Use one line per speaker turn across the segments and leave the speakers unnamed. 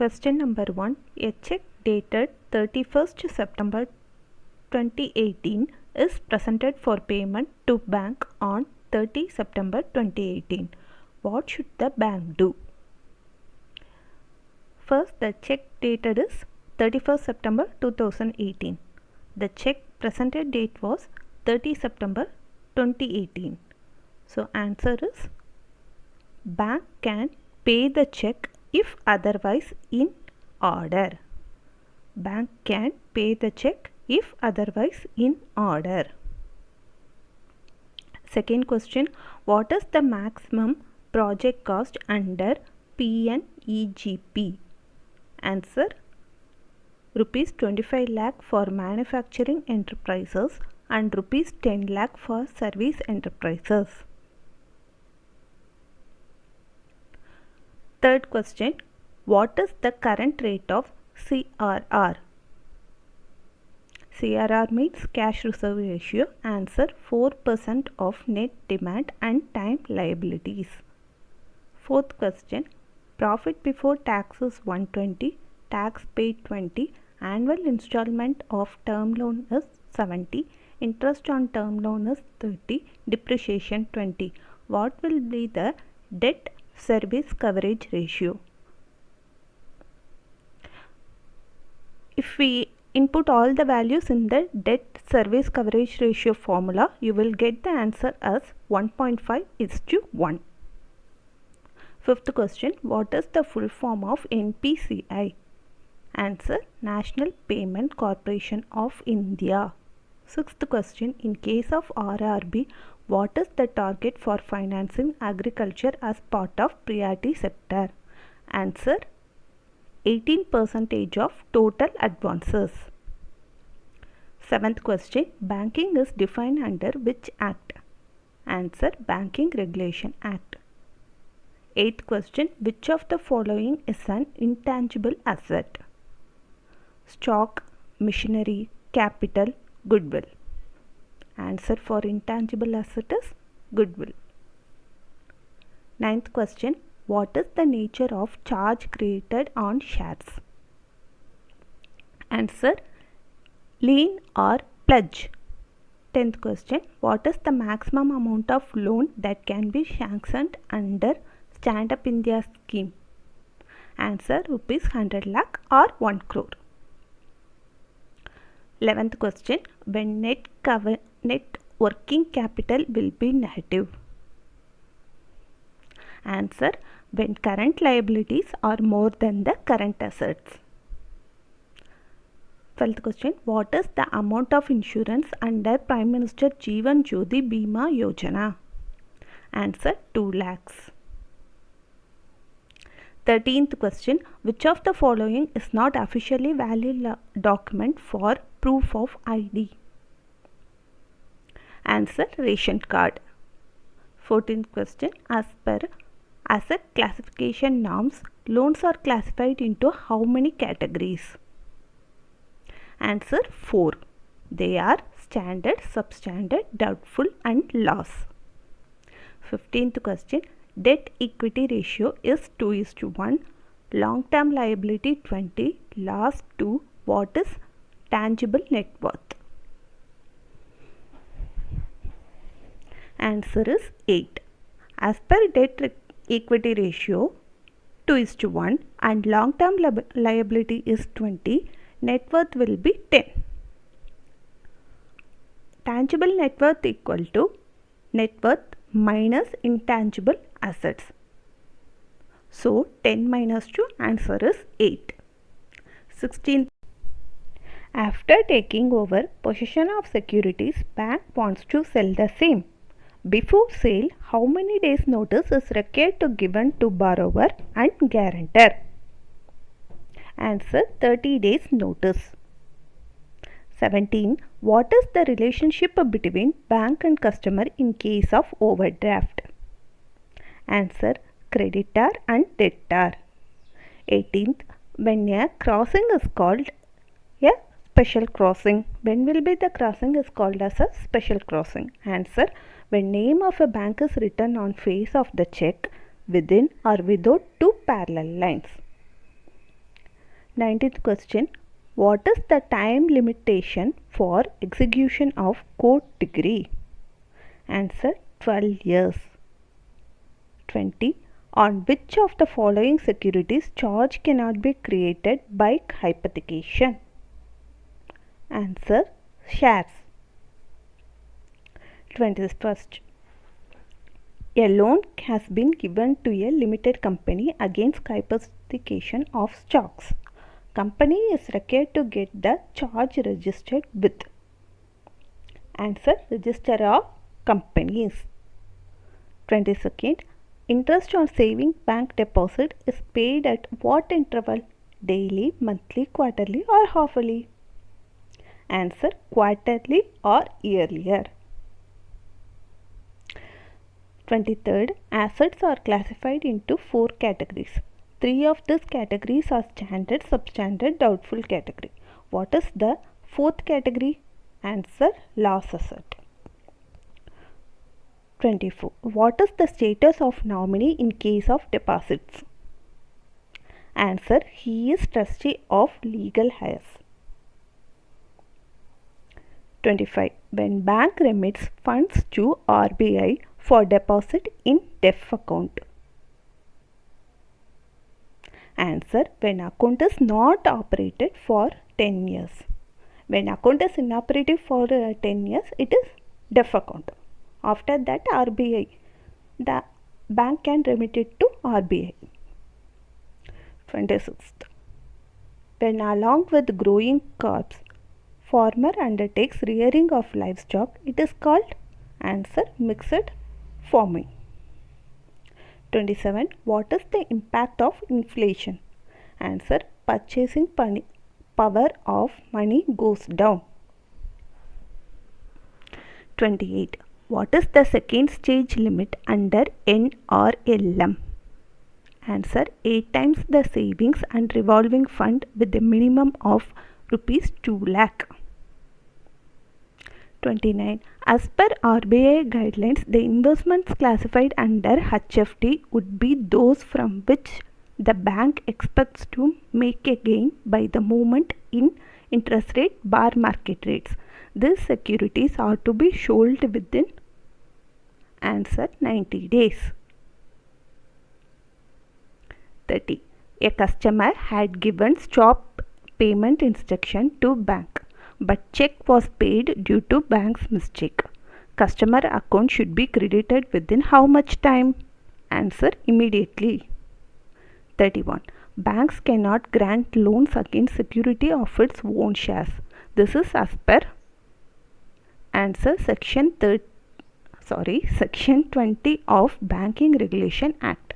Question number 1. A check dated 31st September 2018 is presented for payment to bank on 30 September 2018. What should the bank do? First, the check dated is 31st September 2018. The check presented date was 30 September 2018. So answer is bank can pay the check if otherwise in order. Bank can pay the check if otherwise in order. Second question, what is the maximum project cost under PNEGP? Answer, rupees 25 lakh for manufacturing enterprises and rupees 10 lakh for service enterprises. Third question, what is the current rate of CRR? CRR means cash reserve ratio. Answer, 4% of net demand and time liabilities. Fourth question, profit before tax is 120, tax paid 20, annual installment of term loan is 70, interest on term loan is 30, depreciation 20. What will be the debt service coverage ratio? If we input all the values in the debt service coverage ratio formula, you will get the answer as 1.5:1. Fifth question, what is the full form of NPCI? Answer, National Payment Corporation of India. Sixth question, in case of RRB, what is the target for financing agriculture as part of priority sector? Answer, 18% of total advances. Seventh question, banking is defined under which act? Answer, Banking Regulation Act. Eighth question, which of the following is an intangible asset? Stock, machinery, capital, goodwill. Answer for intangible asset is goodwill. Ninth question, what is the nature of charge created on shares? Answer, lien or pledge. 10th question, what is the maximum amount of loan that can be sanctioned under Stand Up India scheme? Answer, rupees 100 lakh or 1 crore. 11th question, when net working capital will be negative? Answer, when current liabilities are more than the current assets. 12th question, what is the amount of insurance under Prime Minister Jeevan Jyoti Bima Yojana? Answer, 2 lakhs. 13th question, which of the following is not officially valid document for proof of ID? Answer, ration card. 14th question, as per asset classification norms, loans are classified into how many categories? Answer, 4. They are standard, substandard, doubtful and loss. 15th question, debt equity ratio is 2:1, long term liability 20, loss 2. What is tangible net worth? Answer is 8. As per debt equity ratio 2:1 and long term liability is 20, net worth will be 10. Tangible net worth equal to net worth minus intangible assets. So 10 minus 2, answer is 8. 16th, after taking over possession of securities, bank wants to sell the same. Before sale, how many days notice is required to given to borrower and guarantor? Answer, 30 days notice. 17. What is the relationship between bank and customer in case of overdraft? Answer, creditor and debtor. 18th, when a crossing is called a special crossing. When will be the crossing is called as a special crossing? Answer, when name of a bank is written on face of the check within or without two parallel lines. 19th question. What is the time limitation for execution of court degree? Answer 12 years. 20. On which of the following securities charge cannot be created by hypothecation? Answer shares. 21st. A loan has been given to a limited company against hypothecation of stocks. Company is required to get the charge registered with. Answer Register of Companies. 22nd. Interest on saving bank deposit is paid at what interval? Daily, monthly, quarterly or halfly? Answer quarterly or yearlier. 23rd. Assets are classified into 4 categories. 3 of these categories are standard, substandard, doubtful category. What is the 4th category? Answer loss asset. 24. What is the status of nominee in case of deposits? Answer he is trustee of legal heirs. 25. When bank remits funds to RBI for deposit in DEF account. Answer when account is not operated for 10 years. When account is inoperative for 10 years, it is DEF account. After that, RBI, the bank can remit it to RBI. 26th. When along with growing crops, farmer undertakes rearing of livestock, it is called answer mixed farming. 27. What is the impact of inflation? Answer purchasing power of money goes down. 28. What is the second stage limit under NRLM? Answer 8 times the savings and revolving fund with a minimum of rupees 2 lakh. 29. As per RBI guidelines, the investments classified under HFT would be those from which the bank expects to make a gain by the movement in interest rate bar market rates. These securities are to be sold within answer 90 days. 30. A customer had given stop payment instruction to bank, but check was paid due to bank's mistake. Customer account should be credited within how much time? Answer immediately. 31. Banks cannot grant loans against security of its own shares. This is as per answer Section 20 of Banking Regulation Act.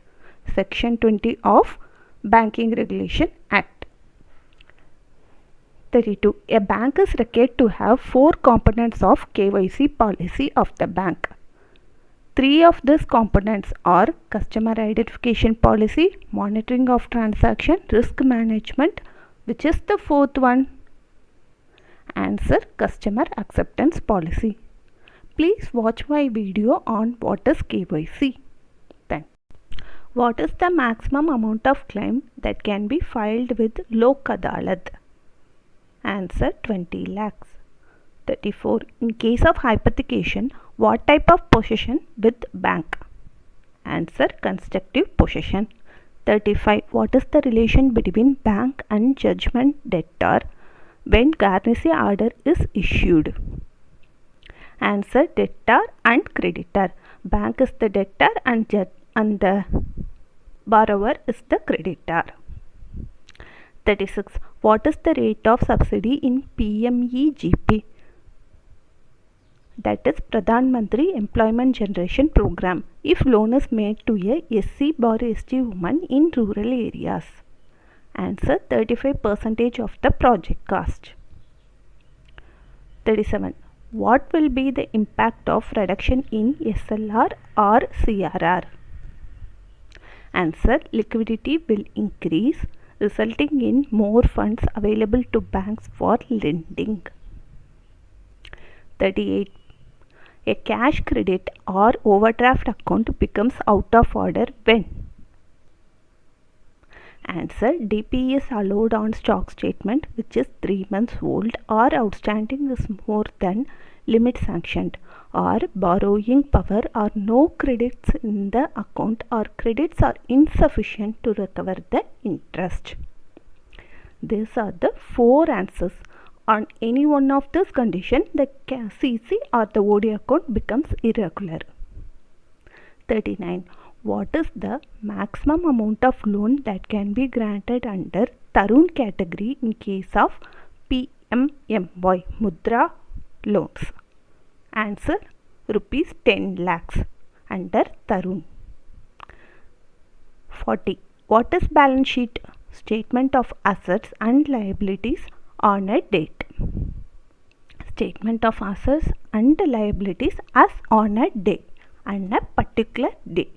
Section 20 of Banking Regulation Act. 32. A bank is required to have 4 components of KYC policy of the bank. 3 of these components are customer identification policy, monitoring of transaction, risk management. Which is the 4th one? Answer customer acceptance policy. Please watch my video on what is KYC. Thanks. What is the maximum amount of claim that can be filed with Lok Adalat? Answer 20 lakhs. 34. In case of hypothecation, what type of possession with bank? Answer constructive possession. 35. What is the relation between bank and judgment debtor when garnishee order is issued? Answer debtor and creditor. Bank is the debtor and the borrower is the creditor. 36. What is the rate of subsidy in PMEGP? That is Pradhan Mantri Employment Generation Program if loan is made to a SC/ST woman in rural areas. Answer 35% of the project cost. 37. What will be the impact of reduction in SLR or CRR? Answer liquidity will increase, resulting in more funds available to banks for lending. 38. A cash credit or overdraft account becomes out of order when? Answer. DP is allowed on stock statement which is 3 months old or outstanding is more than limit sanctioned, or borrowing power or no credits in the account or credits are insufficient to recover the interest. These are the 4 answers. On any one of these conditions, the CC or the OD account becomes irregular. 39. What is the maximum amount of loan that can be granted under Tarun category in case of PMMY Mudra loans? Answer. Rupees 10 lakhs under Tarun. 40. What is balance sheet? Statement of assets and liabilities on a date. Statement of assets and liabilities as on a day and a particular day.